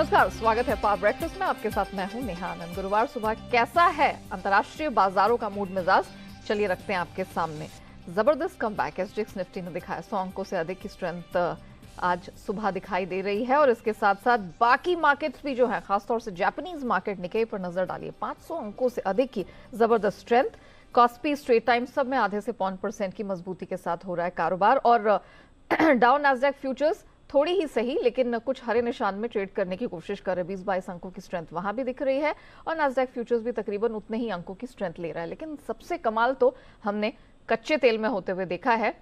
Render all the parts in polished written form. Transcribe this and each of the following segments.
नमस्कार, स्वागत है पावर ब्रेकफास्ट में। आपके साथ मैं हूं नेहा आनंद। गुरुवार सुबह कैसा है अंतर्राष्ट्रीय बाजारों का मूड मिजाज, चलिए रखते हैं आपके सामने। जबरदस्त कमबैक एसजीएक्स निफ्टी ने दिखाया। 100 अंकों से अधिक की स्ट्रेंथ आज सुबह दिखाई दे रही है और इसके साथ साथ बाकी मार्केट्स भी जो है, खासतौर से जापानीज मार्केट निकेई पर नजर डालिए, 500 अंकों से अधिक की जबरदस्त स्ट्रेंथ। कॉस्पी, स्ट्रेट टाइम सब में आधे से 0.5% की मजबूती के साथ हो रहा है कारोबार। और डाउ नैस्डैक फ्यूचर्स थोड़ी ही सही लेकिन कुछ हरे निशान में ट्रेड करने की कोशिश कर रहे। 20-22 अंकों की स्ट्रेंथ वहां भी दिख रही है और नैस्डैक फ्यूचर्स भी तकरीबन उतने ही अंकों की स्ट्रेंथ ले रहा है। लेकिन सबसे कमाल तो हमने कच्चे तेल में होते हुए देखा है,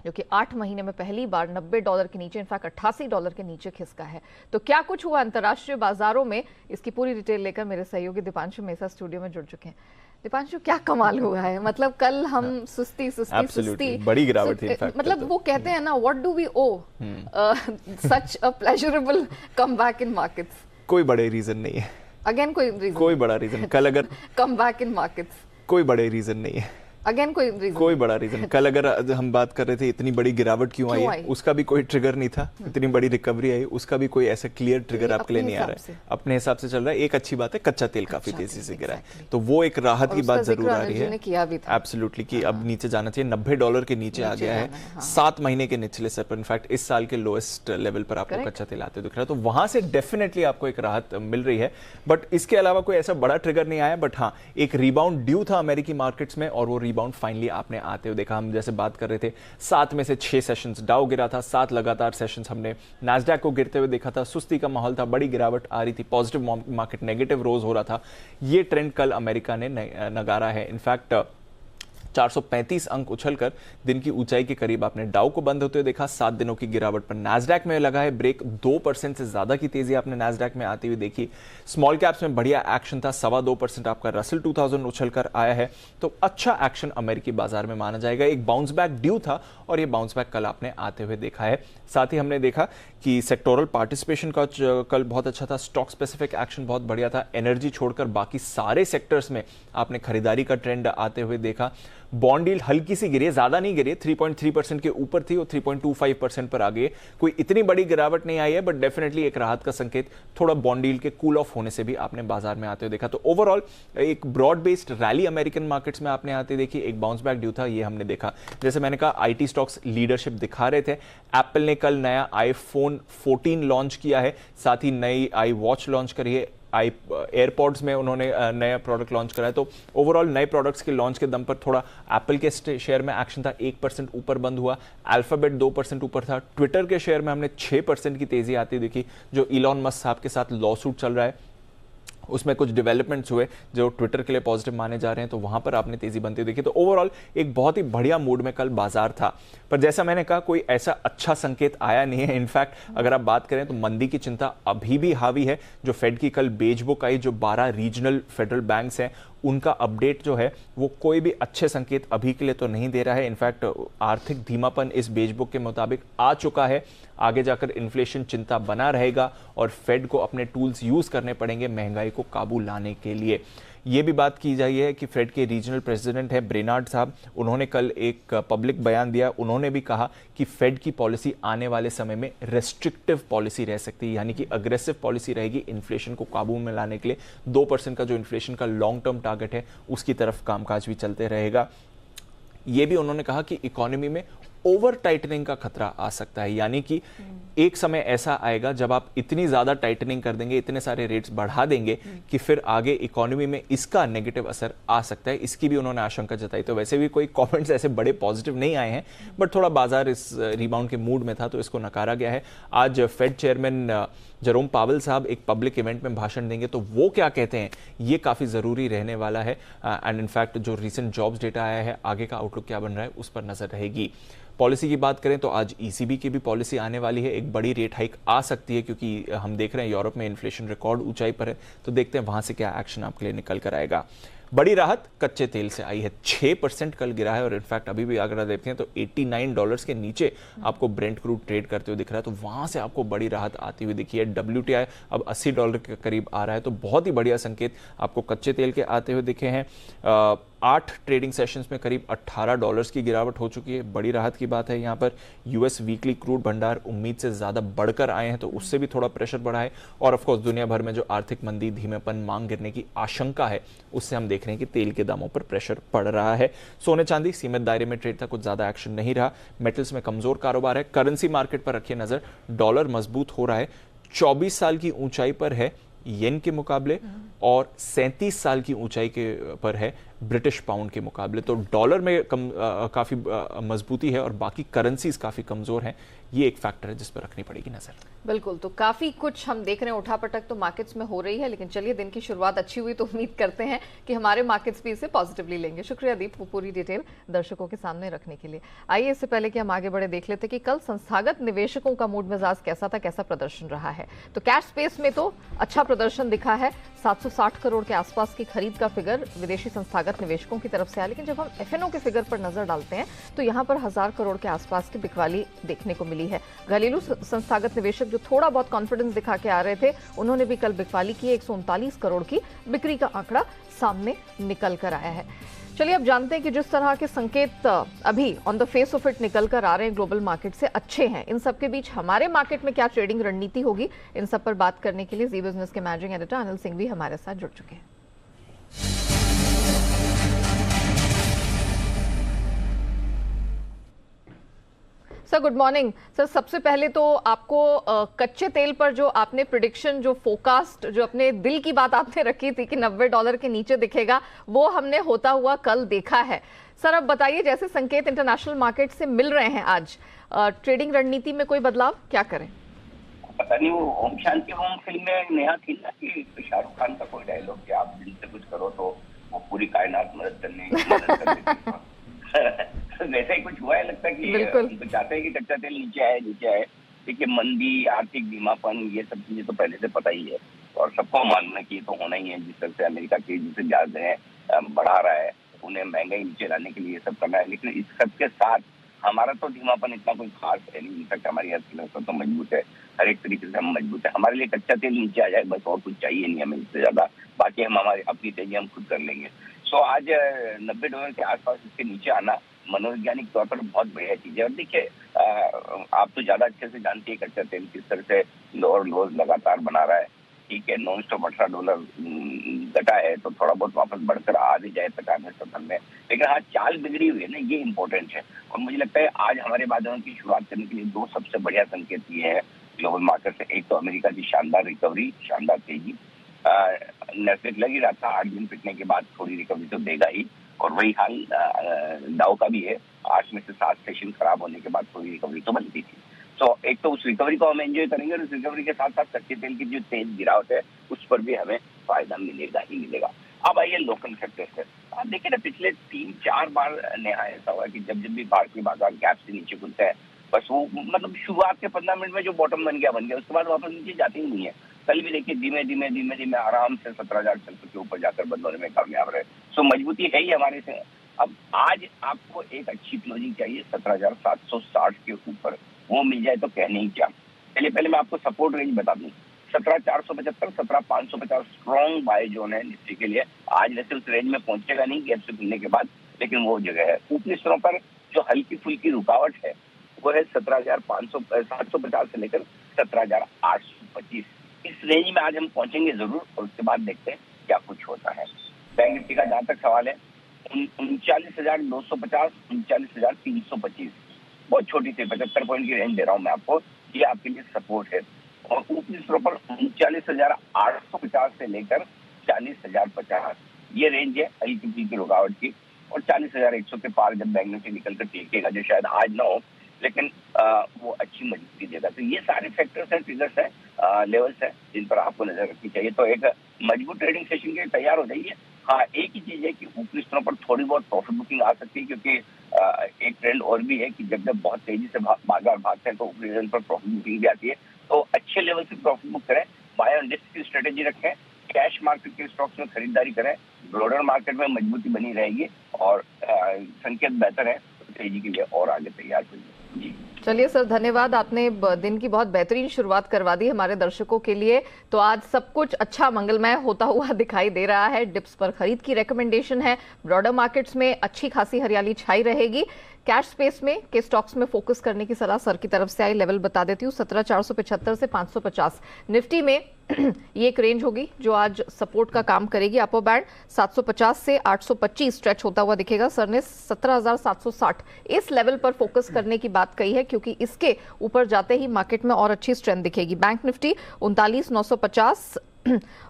जो कि 8 महीने में पहली बार $90 के नीचे, इनफैक्ट $88 के नीचे खिसका है। तो क्या कुछ हुआ अंतर्राष्ट्रीय बाजारों में, इसकी पूरी डिटेल लेकर मेरे सहयोगी दीपांशु मेहता स्टूडियो में जुड़ चुके हैं। दीपांशु, क्या कमाल हुआ है? मतलब कल हम सुस्ती बड़ी गिरावट थी। मतलब वो कहते हैं ना, what do we owe such a pleasurable comeback in markets. कोई बड़े रीजन नहीं है। अगेन कोई बड़ा रीजन कल अगर कमबैक इन मार्केट्स, कोई बड़े रीजन नहीं है। अगेन कोई बड़ा रीजन। कल अगर हम बात कर रहे थे इतनी बड़ी गिरावट क्यों आई है, उसका भी कोई ट्रिगर नहीं था। इतनी बड़ी रिकवरी आई, उसका भी कोई ऐसा क्लियर ट्रिगर आपके लिए नहीं आ रहा है। अपने हिसाब से चल रहा है। एक अच्छी बात है, कच्चा तेल काफी तेजी से गिरा है, तो वो एक राहत की बात जरूर आ रही है। एब्सोल्युटली कि अब नीचे जाना चाहिए। $90 के नीचे आ गया है। 7 महीने के निचले स्तर पर, इनफैक्ट इस साल के लोएस्ट लेवल पर आपको कच्चा तेल आते दिख रहा है, तो वहां से डेफिनेटली आपको एक राहत मिल रही है। बट इसके अलावा कोई ऐसा बड़ा ट्रिगर नहीं आया। बट हाँ, एक रिबाउंड ड्यू था अमेरिकी मार्केट्स में और वो रिबाउंड फाइनली आपने आते हुए देखा। हम जैसे बात कर रहे थे, 7 में से 6 सेशंस डाउ गिरा था। 7 लगातार सेशंस हमने नैस्डैक को गिरते हुए देखा था। सुस्ती का माहौल था, बड़ी गिरावट आ रही थी, पॉजिटिव मार्केट नेगेटिव रोज हो रहा था। ये ट्रेंड कल अमेरिका ने नगारा है। इनफैक्ट 435 अंक उछलकर दिन की ऊंचाई के करीब आपने डाउ को बंद होते हुए देखा। 7 दिनों की गिरावट पर नैस्डैक में लगा है ब्रेक। 2% से ज्यादा की तेजी आपने नैस्डैक में आती हुई देखी। स्मॉल कैप्स में बढ़िया एक्शन था, 2.25% आपका रसल 2000 उछलकर आया है। तो अच्छा एक्शन अमेरिकी बाजार में माना जाएगा। एक बाउंस बैक ड्यू था और ये बाउंस बैक कल आपने आते हुए देखा है। साथ ही हमने देखा कि सेक्टोरल पार्टिसिपेशन का कल बहुत अच्छा था। स्टॉक स्पेसिफिक एक्शन बहुत बढ़िया था। एनर्जी छोड़कर बाकी सारे सेक्टर्स में आपने खरीदारी का ट्रेंड आते हुए देखा। बॉन्ड यील्ड हल्की सी गिरी है, ज्यादा नहीं गिरी, 3.3% के ऊपर थी, वो 3.25% पर आ गई। कोई इतनी बड़ी गिरावट नहीं आई है, बट डेफिनेटली एक राहत का संकेत थोड़ा बॉन्ड यील्ड के कूल ऑफ होने से भी आपने बाजार में आते हुए देखा। तो ओवरऑल एक broad based rally American markets में आपने आते देखी। एक बाउंस बैक ड्यू था, ये हमने देखा। जैसे मैंने कहा, आईटी स्टॉक्स लीडरशिप दिखा रहे थे। एप्पल ने कल नया आईफोन 14 लॉन्च किया है, साथ ही नई आई वॉच लॉन्च करी है। एयरपॉड्स में उन्होंने नया प्रोडक्ट लॉन्च करा है। तो ओवरऑल नए प्रोडक्ट्स के लॉन्च के दम पर थोड़ा एप्पल के शेयर में एक्शन था, 1% ऊपर बंद हुआ। अल्फाबेट 2% ऊपर था। ट्विटर के शेयर में हमने 6% की तेजी आती देखी। जो इलॉन मस्क साहब के साथ लॉ सूट चल रहा है, उसमें कुछ डेवलपमेंट्स हुए जो ट्विटर के लिए पॉजिटिव माने जा रहे हैं, तो वहां पर आपने तेजी बनती देखी। तो ओवरऑल एक बहुत ही बढ़िया मूड में कल बाजार था। पर जैसा मैंने कहा, कोई ऐसा अच्छा संकेत आया नहीं है। इनफैक्ट अगर आप बात करें तो मंदी की चिंता अभी भी हावी है। जो फेड की कल बेज बुक आई, जो 12 रीजनल फेडरल बैंक्स हैं, उनका अपडेट जो है वो कोई भी अच्छे संकेत अभी के लिए तो नहीं दे रहा है। इनफैक्ट आर्थिक धीमापन इस बेज बुक के मुताबिक आ चुका है। आगे जाकर इन्फ्लेशन चिंता बना रहेगा और फेड को अपने टूल्स यूज करने पड़ेंगे महंगाई को काबू लाने के लिए। ये भी बात की जाई है कि फेड के रीजनल प्रेसिडेंट है ब्रेनार्ड साहब, उन्होंने कल एक पब्लिक बयान दिया। उन्होंने भी कहा कि फेड की पॉलिसी आने वाले समय में रेस्ट्रिक्टिव पॉलिसी रह सकती है, यानी कि अग्रेसिव पॉलिसी रहेगी इन्फ्लेशन को काबू में लाने के लिए। 2% का जो इन्फ्लेशन का लॉन्ग टर्म टारगेट है, उसकी तरफ कामकाज भी चलते रहेगा। ये भी उन्होंने कहा कि इकोनॉमी में ओवर टाइटनिंग का खतरा आ सकता है, यानी कि एक समय ऐसा आएगा जब आप इतनी ज्यादा टाइटनिंग कर देंगे, इतने सारे रेट्स बढ़ा देंगे कि फिर आगे इकोनॉमी में इसका नेगेटिव असर आ सकता है। इसकी भी उन्होंने आशंका जताई। तो वैसे भी कोई कमेंट्स ऐसे बड़े पॉजिटिव नहीं आए हैं, बट थोड़ा बाजार इस रिबाउंड के मूड में था, तो इसको नकारा गया है। आज फेड चेयरमैन जेरोम पावेल साहब एक पब्लिक इवेंट में भाषण देंगे, तो वो क्या कहते हैं ये काफी जरूरी रहने वाला है। एंड इनफैक्ट जो रिसेंट जॉब्स डेटा आया है, आगे का आउटलुक क्या बन रहा है, उस पर नजर रहेगी। पॉलिसी की बात करें तो आज ईसीबी की भी पॉलिसी आने वाली है। एक बड़ी रेट हाइक आ सकती है, क्योंकि हम देख रहे हैं यूरोप में इन्फ्लेशन रिकॉर्ड ऊंचाई पर है। तो देखते हैं वहां से क्या एक्शन आपके लिए निकल कर आएगा। बड़ी राहत कच्चे तेल से आई है, 6% कल गिरा है। और इनफैक्ट अभी भी अगर देखते हैं तो $89 के नीचे आपको ब्रेंट क्रूड ट्रेड करते हुए दिख रहा है, तो वहां से आपको बड़ी राहत आती हुई दिखी है। WTI अब $80 के करीब आ रहा है, तो बहुत ही बढ़िया संकेत आपको कच्चे तेल के आते हुए दिखे हैं। 8 ट्रेडिंग सेशंस में करीब $18 की गिरावट हो चुकी है। बड़ी राहत की बात है। यहाँ पर यूएस वीकली क्रूड भंडार उम्मीद से ज़्यादा बढ़कर आए हैं, तो उससे भी थोड़ा प्रेशर बढ़ा है। और ऑफकोर्स दुनिया भर में जो आर्थिक मंदी, धीमेपन, मांग गिरने की आशंका है, उससे हम देख रहे हैं कि तेल के दामों पर प्रेशर पड़ रहा है। सोने चांदी सीमित दायरे में ट्रेड था, कुछ ज़्यादा एक्शन नहीं रहा। मेटल्स में कमज़ोर कारोबार है। करेंसी मार्केट पर रखिए नज़र, डॉलर मजबूत हो रहा है, 24 साल की ऊंचाई पर है येन के मुकाबले और 37 साल की ऊंचाई के पर है ब्रिटिश पाउंड के मुकाबले। तो डॉलर में काफ़ी मजबूती है और बाकी करेंसीज काफ़ी कमज़ोर हैं। ये एक फैक्टर है जिस पर रखनी पड़ेगी नज़र। बिल्कुल, तो काफ़ी कुछ हम देख रहे हैं, उठापटक तो मार्केट्स में हो रही है, लेकिन चलिए दिन की शुरुआत अच्छी हुई तो उम्मीद करते हैं कि हमारे मार्केट्स भी इसे पॉजिटिवली लेंगे। शुक्रिया दीप, वो पूरी डिटेल दर्शकों के सामने रखने के लिए। आइए इससे पहले कि हम आगे बढ़े देख लेते कि कल संस्थागत निवेशकों का मूड मिजाज कैसा था, कैसा प्रदर्शन रहा है। तो कैश स्पेस में तो अच्छा प्रदर्शन दिखा है, 760 करोड़ के आसपास की खरीद का फिगर विदेशी संस्थागत निवेशकों की तरफ से आया। लेकिन जब हम एफएनओ के फिगर पर नजर डालते हैं तो यहाँ पर 1000 करोड़ के आसपास की बिकवाली देखने को मिली है। घरेलू संस्थागत निवेशक जो थोड़ा बहुत कॉन्फिडेंस दिखा के आ रहे थे, उन्होंने भी कल बिकवाली की। 139 करोड़ की बिक्री का आंकड़ा सामने निकल कर आया है। चलिए अब जानते हैं कि जिस तरह के संकेत अभी on the face of it निकल कर आ रहे हैं ग्लोबल मार्केट से, अच्छे हैं। इन सब के बीच हमारे मार्केट में क्या ट्रेडिंग रणनीति होगी, इन सब पर बात करने के लिए जी बिजनेस के मैनेजिंग एडिटर अनिल सिंह भी हमारे साथ जुड़ चुके हैं। Sir good morning. सर सबसे पहले तो आपको कच्चे तेल पर जो आपने प्रिडिक्शन, जो फोकास्ट, जो अपने दिल की बात आपने रखी थी कि $90 के नीचे दिखेगा, वो हमने होता हुआ कल देखा है। सर अब बताइए, जैसे संकेत इंटरनेशनल मार्केट से मिल रहे हैं आज, ट्रेडिंग रणनीति में कोई बदलाव क्या करें? पता नहीं, वो ओम शांति ओम फिल्म में नेहा थी ना कि शाहरुख खान का कोई डायलॉग कि आप दिल से कुछ करो तो वो पूरी कायनात मदद करने वैसा ही कुछ हुआ है। लगता है कि तो चाहते हैं कि कच्चा तेल नीचे आए। देखिए, मंदी, आर्थिक धीमापन, ये सब चीजें तो पहले से पता ही है और सबको मालूम है कि ये तो होना ही है। जिस तरह से अमेरिका तेजी से ब्याज दरें बढ़ा रहा है, उन्हें महंगाई नीचे लाने के लिए ये सब करना है। लेकिन इस सब के साथ हमारा तो धीमापन इतना कोई खास है नहीं। इनफैक्ट हमारी अर्थव्यवस्था तो मजबूत है, हर एक तरीके से हम मजबूत है। हमारे लिए कच्चा तेल नीचे आ जाए बस, और कुछ चाहिए नहीं हमें इससे ज्यादा। बाकी हम हमारी अपनी तेजी हम खुद कर लेंगे। सो आज $90 के आसपास इसके नीचे आना मनोवैज्ञानिक तौर पर बहुत बढ़िया चीज है। और देखिए, आप तो ज्यादा अच्छे से जानती है कच्चा तेल किस तरह से लोअर लोज लगातार बना रहा है। ठीक है, नॉन स्टॉप $18 घटा है तो थोड़ा बहुत वापस बढ़कर आ भी जाए 95-70 में, लेकिन हाँ चाल बिगड़ी हुई है ना, ये इंपॉर्टेंट है। और मुझे लगता है आज हमारे बाजारों की शुरुआत करने के लिए दो सबसे बढ़िया संकेत ये है ग्लोबल मार्केट से। एक तो अमेरिका की शानदार रिकवरी, शानदार तेजी। नेस्डेक लग ही रहा था 8 दिन पिटने के बाद थोड़ी रिकवरी तो देगा ही, और वही हाल डाउ का भी है। 8 में से 7 सेशन खराब होने के बाद थोड़ी रिकवरी तो बनती थी। तो एक तो उस रिकवरी को हम एंजॉय करेंगे और उस रिकवरी के साथ साथ कच्चे तेल की जो तेज गिरावट है उस पर भी हमें फायदा मिलेगा ही मिलेगा। अब आइए लोकल सेक्टर से। आप देखिए ना, पिछले 3-4 बार नेहा ऐसा हुआ कि जब भी भारतीय बाजार गैप से नीचे खुलता है, बस वो मतलब शुरुआत के 15 मिनट में जो बॉटम बन गया, उसके बाद वापस नीचे जाती ही नहीं है। कल भी देखिए धीमे धीमे आराम से 17,600 के ऊपर जाकर बंद होने में कामयाब रहे। सो मजबूती है ही हमारे से। अब आज आपको एक अच्छी क्लोजिंग चाहिए 17,760 के ऊपर, वो मिल जाए तो कहने ही क्या। चलिए पहले मैं आपको सपोर्ट रेंज बता दूं, 17,475, 17,550 स्ट्रॉन्ग बाय जोन है निफ्टी के लिए। आज वैसे उस रेंज में पहुंचेगा नहीं गैप से खुलने के बाद, लेकिन वो जगह है। ऊपरी स्तरों पर जो हल्की फुल्की रुकावट है वो है 17,750 से लेकर 17,825। इस रेंज में आज हम पहुंचेंगे जरूर और उसके बाद देखते हैं क्या कुछ होता है। बैंक निफ्टी का जहां तक सवाल है, 39,250, 39,325, बहुत छोटी सी 75 पॉइंट की रेंज दे रहा हूं मैं आपको, ये आपके लिए सपोर्ट है। और ऊपरी स्तरों पर 39,850 से लेकर 40,050, ये रेंज है हल्की फुल्की रुकावट की। और 40,100 के पार जब बैंक निफ्टी निकलकर टिकेगा, जो शायद आज ना हो, लेकिन वो अच्छी मजबूती देगा। तो ये सारे फैक्टर्स हैं, ट्रिगर्स हैं, लेवल्स हैं जिन पर आपको नजर रखनी चाहिए। तो एक मजबूत ट्रेडिंग सेशन के लिए तैयार हो जाइए। हाँ, एक ही चीज है कि ऊपरी स्तरों पर थोड़ी बहुत प्रॉफिट बुकिंग आ सकती है, क्योंकि एक ट्रेंड और भी है कि जब बहुत तेजी से बाजार भागते हैं तो ऊपरी लेवल पर प्रॉफिट बुकिंग भी आती है। तो अच्छे लेवल से प्रॉफिट बुक करें, बाय ऑन रिस्क की स्ट्रेटेजी रखें, कैश मार्केट के स्टॉक्स में खरीदारी करें, ब्रॉडर मार्केट में मजबूती बनी रहेगी और संकेत बेहतर है तो तेजी के लिए और आगे तैयार होइए। जी। चलिए सर, धन्यवाद, आपने दिन की बहुत बेहतरीन शुरुआत करवा दी हमारे दर्शकों के लिए। तो आज सब कुछ अच्छा मंगलमय होता हुआ दिखाई दे रहा है। डिप्स पर खरीद की रिकमेंडेशन है। ब्रॉडर मार्केट्स में अच्छी खासी हरियाली छाई रहेगी। कैश स्पेस में के स्टॉक्स में फोकस करने की सलाह सर की तरफ से आई। लेवल बता देती हूँ, 17,475 से 550। निफ्टी में ये एक रेंज होगी जो आज सपोर्ट का काम करेगी। अपर बैंड 750 से 825 स्ट्रेच होता हुआ दिखेगा। सर ने 17,760 इस लेवल पर फोकस करने की बात कही है, क्योंकि इसके ऊपर जाते ही मार्केट में और अच्छी स्ट्रेंथ दिखेगी। बैंक निफ्टी 39,950,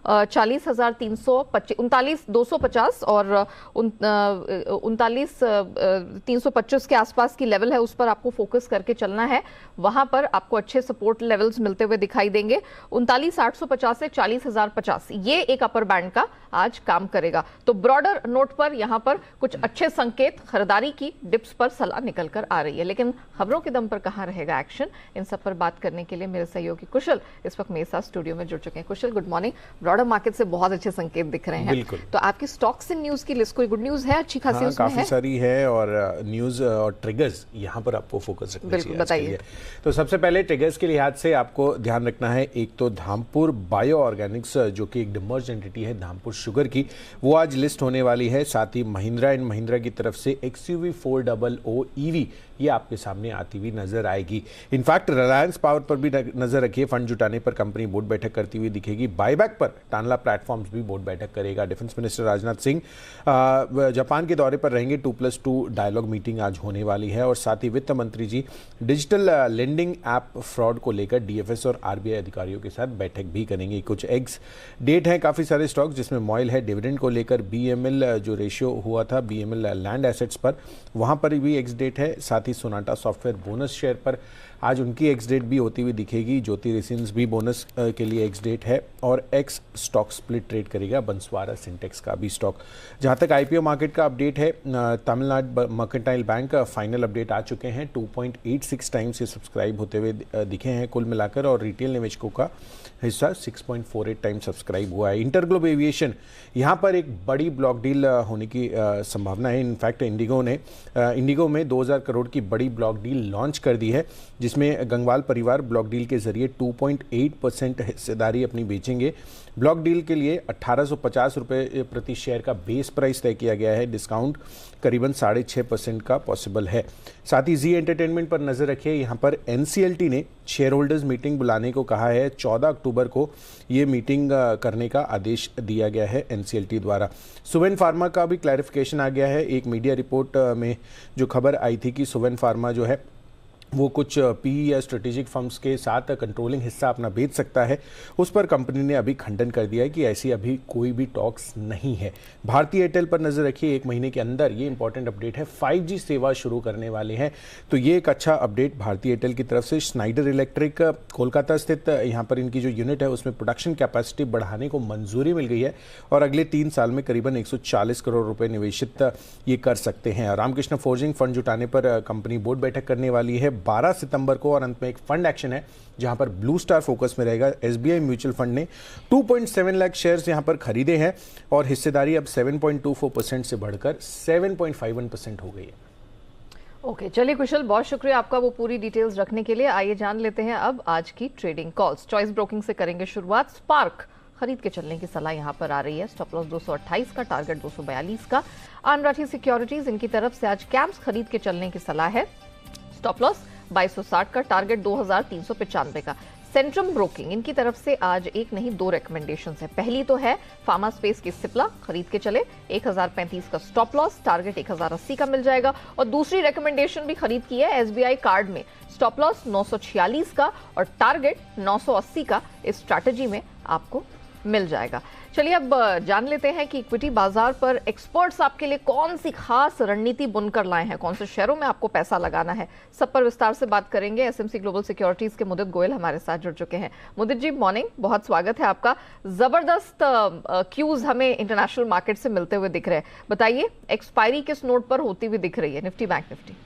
39,250 और 39,325 के आसपास की लेवल है, उस पर आपको फोकस करके चलना है। वहां पर आपको अच्छे सपोर्ट लेवल्स मिलते हुए दिखाई देंगे। 39,850 से 40,050 ये एक अपर बैंड का आज काम करेगा। तो ब्रॉडर नोट पर यहां पर कुछ अच्छे संकेत खरीदारी की डिप्स पर सलाह निकल कर आ रही है। लेकिन खबरों के दम पर कहां रहेगा एक्शन, इन सब पर बात करने के लिए मेरे सहयोगी कुशल इस वक्त मेरे साथ स्टूडियो में जुड़ चुके हैं। कुशल, गुड मॉर्निंग। ब्रॉडर मार्केट से बहुत अच्छे संकेत दिख रहे हैं। बिल्कुल। तो आपकी स्टॉक्स इन न्यूज की लिस्ट कोई गुड न्यूज है अच्छी खासी? उसमें काफी सारी है और न्यूज और ट्रिगर्स यहाँ पर आपको फोकस रखना चाहिए। बताइए। तो सबसे पहले ट्रिगर्स के लिहाज से आपको ध्यान रखना है, एक तो धामपुर बायो ऑर्गेनिक्स जो कि एक डिमर्ज एंटिटी है धामपुर शुगर की, वो आज लिस्ट होने वाली है। साथ ही महिंद्रा एंड महिंद्रा की तरफ से XUV 400 EV ये आपके सामने आती हुई नजर आएगी। इनफैक्ट रिलायंस पावर पर भी नजर रखिए, फंड जुटाने पर कंपनी बोर्ड बैठक करती हुई दिखेगी। बायबैक पर टानला प्लेटफॉर्म्स भी बोर्ड बैठक करेगा। Defence minister Rajnath Singh Japan के दौरे पर रहेंगे। 2+2 डायलॉग मीटिंग आज होने वाली है। और साथ ही वित्त मंत्री जी डिजिटल लेंडिंग ऐप फ्रॉड को लेकर DFS और RBI अधिकारियों के साथ बैठक भी करेंगे। कुछ एग्स डेट है काफी सारे स्टॉक्स, जिसमें मॉयल है डिविडेंड को लेकर, BML जो रेशियो हुआ था BML लैंड एसेट्स पर, वहां पर भी एक्स डेट है। साथ ही सोनाटा सॉफ्टवेयर बोनस शेयर पर आज उनकी एक्स डेट भी होती हुई दिखेगी। ज्योति रेसिन्स भी बोनस के लिए एक्स डेट है। और एक्स स्टॉक स्प्लिट ट्रेड करेगा बंसवारा सिंटेक्स का भी स्टॉक। जहां तक IPO मार्केट का अपडेट है, Tamil Nadu mercantile bank final update आ चुके हैं। 2.86 टाइम्स से सब्सक्राइब होते हुए दिखे हैं कुल मिलाकर, और रिटेल निवेशकों का हिस्सा 6.48 टाइम सब्सक्राइब हुआ है। इंटरग्लोब एविएशन, यहाँ पर एक बड़ी ब्लॉक डील होने की संभावना है। इनफैक्ट इंडिगो में 2000 करोड़ की बड़ी ब्लॉक डील लॉन्च कर दी है, जिसमें गंगवाल परिवार ब्लॉक डील के जरिए 2.8% हिस्सेदारी अपनी बेचेंगे। ब्लॉक डील के लिए 1850 रुपये प्रति शेयर का बेस प्राइस तय किया गया है। डिस्काउंट करीबन 6.5% का पॉसिबल है। साथ ही जी एंटरटेनमेंट पर नजर रखिए, यहाँ पर NCLT ने शेयर होल्डर्स मीटिंग बुलाने को कहा है। 14 अक्टूबर को ये मीटिंग करने का आदेश दिया गया है NCLT द्वारा। सुवेन फार्मा का भी क्लैरिफिकेशन आ गया है। एक मीडिया रिपोर्ट में जो खबर आई थी कि सुवेन फार्मा जो है वो कुछ PE या स्ट्रेटेजिक फर्म्स के साथ कंट्रोलिंग हिस्सा अपना बेच सकता है, उस पर कंपनी ने अभी खंडन कर दिया है कि ऐसी अभी कोई भी टॉक्स नहीं है। भारतीय एयरटेल पर नजर रखिए, 1 महीने के अंदर ये इंपॉर्टेंट अपडेट है, 5G सेवा शुरू करने वाले हैं। तो ये एक अच्छा अपडेट भारतीय एयरटेल की तरफ से। स्नाइडर इलेक्ट्रिक कोलकाता स्थित यहाँ पर इनकी जो यूनिट है उसमें प्रोडक्शन कैपेसिटी बढ़ाने को मंजूरी मिल गई है और अगले 3 साल में करीबन 140 करोड़ रुपए निवेशित ये कर सकते हैं। रामकृष्ण फोर्जिंग फंड जुटाने पर कंपनी बोर्ड बैठक करने वाली है 12 सितंबर को। और अंत में एक फंड एक्शन है जहां पर ब्लू स्टार फोकस में रहेगा। SBI म्यूचुअल फंड ने 2.7 लाख शेयर्स यहां पर खरीदे हैं और हिस्सेदारी अब 7.24% से बढ़कर 7.51% हो गई है। ओके, चलिए कुशल, बहुत शुक्रिया आपका वो पूरी डिटेल्स रखने के लिए। आइए जान लेते हैं अब आज की ट्रेडिंग कॉल्स। चॉइस ब्रोकिंग से करेंगे शुरुआत। स्पार्क खरीद के चलने की सलाह यहां पर आ रही है। स्टॉप लॉस 228 का, टारगेट 242 का। आन राठी सिक्योरिटीज, इनकी तरफ से आज कैम्स खरीद के चलने की सलाह है। स्टॉप लॉस 2260 का, टारगेट 2395 का। सेंट्रम ब्रोकिंग, इनकी तरफ से आज एक नहीं 2 रिकमेंडेशन है। पहली तो है फार्मा स्पेस की सिप्ला, खरीद के चले 1035 का स्टॉप लॉस, टारगेट 1080 का मिल जाएगा। और दूसरी रिकमेंडेशन भी खरीद की है SBI कार्ड में, स्टॉप लॉस 946 का और टारगेट 980 का इस स्ट्रैटेजी में आपको मिल जाएगा। चलिए अब जान लेते हैं कि इक्विटी बाजार पर एक्सपर्ट्स आपके लिए कौन सी खास रणनीति बुनकर लाए हैं, कौन से शेयरों में आपको पैसा लगाना है, सब पर विस्तार से बात करेंगे। SMC ग्लोबल सिक्योरिटीज के मुदित गोयल हमारे साथ जुड़ चुके हैं। मुदित जी, मॉर्निंग, बहुत स्वागत है आपका। जबरदस्त क्यूज हमें इंटरनेशनल मार्केट से मिलते हुए दिख रहे हैं। बताइए, एक्सपायरी किस नोट पर होती हुई दिख रही है Nifty bank Nifty?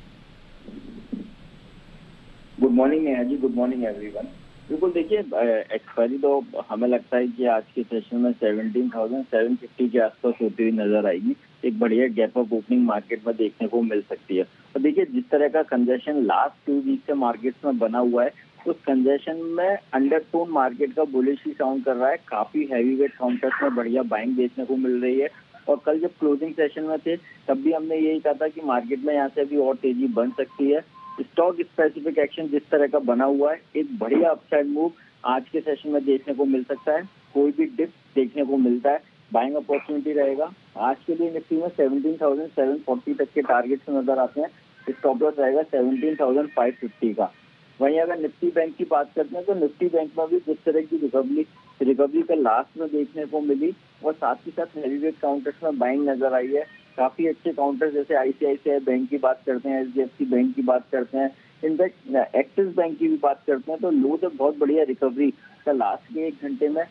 Good morning Neha ji, good morning everyone. बिल्कुल, देखिए एक्सपायरी तो हमें लगता है कि आज के सेशन में 17,750 के आसपास होती हुई नजर आएगी। एक बढ़िया गैप अप ओपनिंग मार्केट में देखने को मिल सकती है। तो देखिए जिस तरह का कंजेशन लास्ट 2 वीक से मार्केट्स में बना हुआ है, उस कंजेशन में अंडरटोन मार्केट का बुलिश ही साउंड कर रहा है। काफी हैवी वेट काउंटर्स में बढ़िया बाइंग देखने को मिल रही है। और कल जब क्लोजिंग सेशन में थे तब भी हमने यही कहा था कि मार्केट में यहाँ से अभी और तेजी बन सकती है। स्टॉक स्पेसिफिक एक्शन जिस तरह का बना हुआ है, एक बढ़िया अपसाइड मूव आज के सेशन में देखने को मिल सकता है। कोई भी डिप देखने को मिलता है, बाइंग अपॉर्चुनिटी रहेगा। आज के लिए निफ्टी में 17,740 तक के टारगेट्स नजर आते हैं। स्टॉप लॉस रहेगा 17,550 का। वहीं अगर निफ्टी बैंक की बात करते हैं तो निफ्टी बैंक में भी जिस तरह की रिकवरी का लास्ट में देखने को मिली और साथ ही साथ हैवी वेट काउंटर्स में बाइंग नजर आई है। काफी अच्छे काउंटर्स जैसे आईसीआईसीआई बैंक की बात करते हैं, एचडीएफसी बैंक की बात करते हैं, इनफैक्ट एक्सिस बैंक की भी बात करते हैं, तो लो से बहुत बढ़िया रिकवरी का लास्ट के 1 घंटे में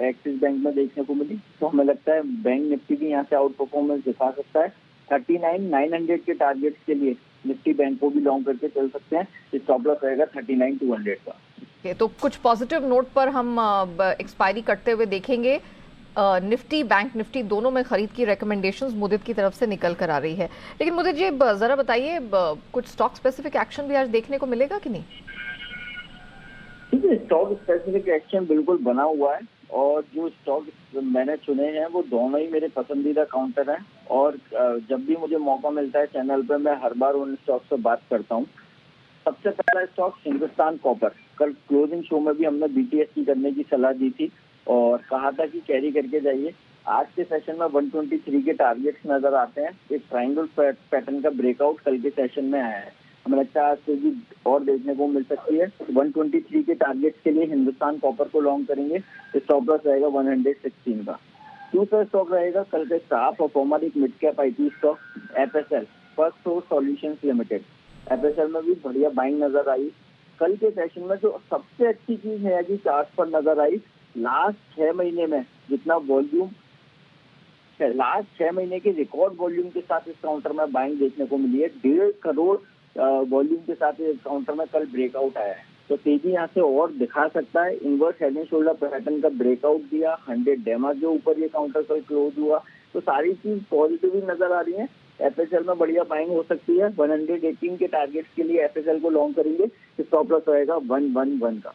एक्सिस बैंक में देखने को मिली। तो हमें लगता है बैंक निफ्टी भी यहाँ से आउट परफॉर्मेंस दिखा सकता है। 39,900 के टारगेट्स के लिए निफ्टी बैंक को भी लॉन्ग करके चल सकते हैं। स्टॉप लॉस रहेगा 39,200 का। तो कुछ पॉजिटिव नोट पर हम एक्सपायरी करते हुए देखेंगे। निफ्टी बैंक निफ्टी दोनों में खरीद की रिकमेंडेशंस मुदित की तरफ से निकल कर आ रही है, लेकिन मुदित जी जरा बताइए कुछ स्टॉक स्पेसिफिक एक्शन भी आज देखने को मिलेगा कि नहीं? ठीक है, स्टॉक स्पेसिफिक एक्शन बिल्कुल बना हुआ है और जो स्टॉक मैंने चुने हैं वो दोनों ही मेरे पसंदीदा काउंटर हैं और जब भी मुझे मौका मिलता है चैनल पर मैं हर बार उन स्टॉक से बात करता हूँ। सबसे पहला स्टॉक हिंदुस्तान कॉपर। कल क्लोजिंग शो में भी हमने बीटीएस की करने की सलाह दी थी और कहा था कि कैरी करके जाइए। आज के सेशन में 123 के टारगेट्स नजर आते हैं। एक ट्रायंगल पैटर्न का ब्रेकआउट कल के सेशन में आया है। हमें लगता है आज से भी और देखने को मिल सकती है। 123 के टारगेट्स के लिए हिंदुस्तान कॉपर को लॉन्ग करेंगे। स्टॉप लॉस रहेगा 116 का। दूसरा स्टॉक रहेगा कल के स्टार परफॉर्मर, एक mid cap IT stock FSL, first source solutions limited. FSL में भी बढ़िया बाइंग नजर आई। कल के सेशन में जो सबसे अच्छी चीज है कि चार्ट पर नजर आई, लास्ट 6 महीने में जितना वॉल्यूम, लास्ट 6 महीने के रिकॉर्ड वॉल्यूम के साथ इस काउंटर में बाइंग देखने को मिली है। 1.5 करोड़ वॉल्यूम के साथ इस काउंटर में कल ब्रेकआउट आया है, तो तेजी यहाँ से और दिखा सकता है। Inverse head and shoulder pattern का ब्रेकआउट दिया, 100 डेमा जो ऊपर ये काउंटर कल क्लोज हुआ, तो सारी चीज पॉजिटिव ही नजर आ रही है। एफएसएल में बढ़िया बाइंग हो सकती है। 118 के टारगेट्स के लिए एफएसएल को लॉन्ग करेंगे। स्टॉप लॉस रहेगा 111 का।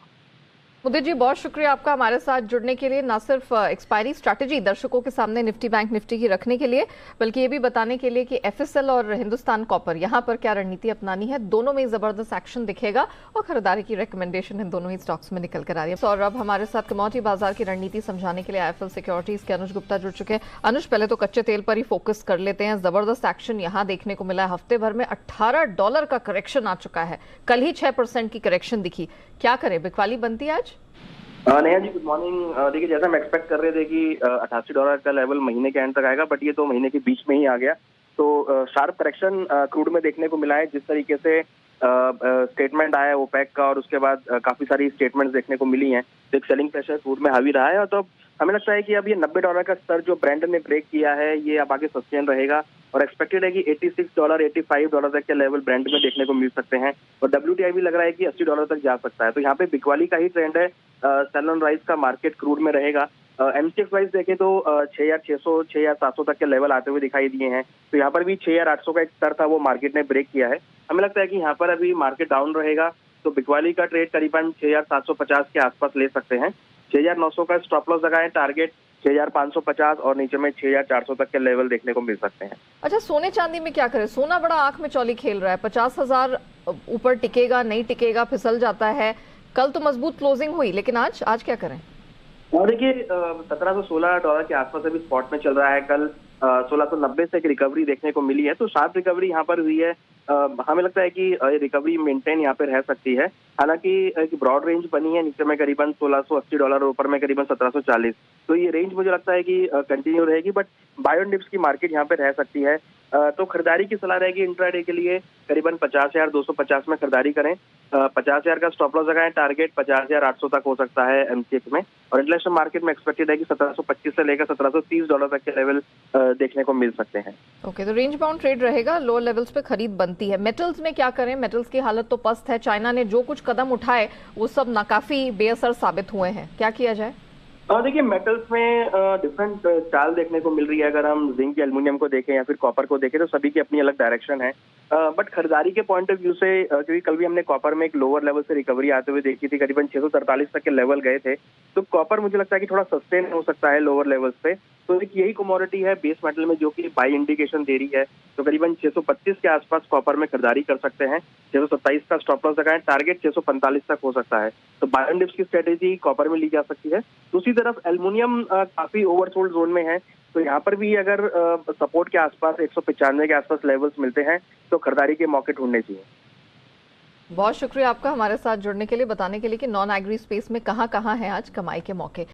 मुदित जी बहुत शुक्रिया आपका हमारे साथ जुड़ने के लिए। ना सिर्फ एक्सपायरी स्ट्रैटेजी दर्शकों के सामने निफ्टी बैंक निफ्टी की रखने के लिए, बल्कि ये भी बताने के लिए कि एफएसएल और हिंदुस्तान कॉपर यहाँ पर क्या रणनीति अपनानी है। दोनों में जबरदस्त एक्शन दिखेगा और खरीदारी की रिकमेंडेशन इन दोनों ही स्टॉक्स में निकल कर आ रही है। और अब हमारे साथ कमोडिटी बाजार की रणनीति समझाने के लिए आईएफएल सिक्योरिटीज के अनुज गुप्ता जुड़ चुके हैं। अनुज, पहले तो कच्चे तेल पर ही फोकस कर लेते हैं। जबरदस्त एक्शन यहाँ देखने को मिला है। हफ्ते भर में $18 का करेक्शन आ चुका है। कल ही 6% की करेक्शन दिखी। क्या करें, बिकवाली बनती है आज? Neha ji good morning. देखिए जैसा हम एक्सपेक्ट कर रहे थे कि $88 का लेवल महीने के एंड तक आएगा, बट ये तो महीने के बीच में ही आ गया। तो शार्प करेक्शन क्रूड में देखने को मिला है। जिस तरीके से स्टेटमेंट आया ओपेक का और उसके बाद काफी सारी स्टेटमेंट्स देखने को मिली हैं, तो एक सेलिंग प्रेशर क्रूड में हावी रहा है। और तो हमें लगता है कि अब ये $90 का स्तर जो ब्रेंट ने ब्रेक किया है ये अब आगे सस्टेन रहेगा और एक्सपेक्टेड है कि $86 $85 तक के लेवल ब्रेंट में देखने को मिल सकते हैं और WTI भी लग रहा है कि $80 तक जा सकता है। तो यहाँ पे बिकवाली का ही ट्रेंड है। सेल ऑन राइज का मार्केट क्रूड में रहेगा। एमसीएक्स वाइज देखें तो 6,600 6,700 तक के लेवल आते हुए दिखाई दिए हैं। तो यहाँ पर भी 6,800 का एक स्तर था, वो मार्केट ने ब्रेक किया है। हमें लगता है कि यहाँ पर अभी मार्केट डाउन रहेगा, तो बिकवाली का ट्रेड करीबन 6,750 के आसपास ले सकते हैं। 6,900 का स्टॉप लॉस लगाएं, टारगेट 6,550 और नीचे में 6,400 तक के लेवल देखने को मिल सकते हैं। अच्छा, सोने चांदी में क्या करें? सोना बड़ा आंख में चौली खेल रहा है। 50,000 ऊपर टिकेगा नहीं टिकेगा, फिसल जाता है। कल तो मजबूत क्लोजिंग हुई, लेकिन आज क्या करें? और देखिए $1,716 के आसपास अभी स्पॉट में चल रहा है। कल 1,690 से एक रिकवरी देखने को मिली है, तो शार्प रिकवरी यहाँ पर हुई है। हमें लगता है कि रिकवरी मेंटेन यहाँ पे रह सकती है। हालांकि एक ब्रॉड रेंज बनी है, नीचे में करीबन $1,680 और ऊपर में करीबन 1,740, तो ये रेंज मुझे लगता है कि कंटिन्यू रहेगी, बट बाय ऑन डिप्स की मार्केट यहाँ पे रह सकती है। तो खरीदारी की सलाह रहेगी इंट्राडे के लिए करीबन 50,250 में खरीदारी करें। 50,000 का स्टॉप लॉस लगाएं, टारगेट 50,800 तक हो सकता है एमसीएक्स में। और इंटरनेशनल मार्केट में एक्सपेक्टेड है कि 1725 से लेकर $1,730 तक के लेवल देखने को मिल सकते हैं। ओके, तो रेंज बाउंड ट्रेड रहेगा, लोअर लेवल्स पे खरीद बनती है। मेटल्स में क्या करें? मेटल्स की हालत तो पस्त है। चाइना ने जो कुछ कदम उठाए वो सब नाकाफी बेअसर साबित हुए हैं। क्या किया जाए? देखिए मेटल्स में डिफरेंट चाल देखने को मिल रही है। अगर हम जिंक या एल्युमिनियम को देखें या फिर कॉपर को देखें तो सभी की अपनी अलग डायरेक्शन है। बट खरीदारी के पॉइंट ऑफ व्यू से क्योंकि कल भी हमने कॉपर में एक लोअर लेवल से रिकवरी आते हुए देखी थी, करीबन 643 तक के लेवल गए थे, तो कॉपर मुझे लगता है कि थोड़ा सस्टेन हो सकता है लोअर लेवल्स पे। तो एक यही कमोडिटी है बेस मेटल में जो कि बाई इंडिकेशन दे रही है, तो करीबन 625 के आसपास कॉपर में खरीदारी कर सकते हैं। 627 का स्टॉप लॉस लगाएं, टारगेट 645 तक हो सकता है। तो बाय एंड डिप्स की स्ट्रेटेजी कॉपर में ली जा सकती है। दूसरी तरफ एल्युमिनियम काफी ओवरसोल्ड जोन में है, तो यहाँ पर भी अगर सपोर्ट के आसपास 195 के आसपास लेवल्स मिलते हैं तो खरीदारी के मौके ढूंढने चाहिए। बहुत शुक्रिया आपका हमारे साथ जुड़ने के लिए, बताने के लिए कि नॉन एग्री स्पेस में कहां है आज कमाई के मौके।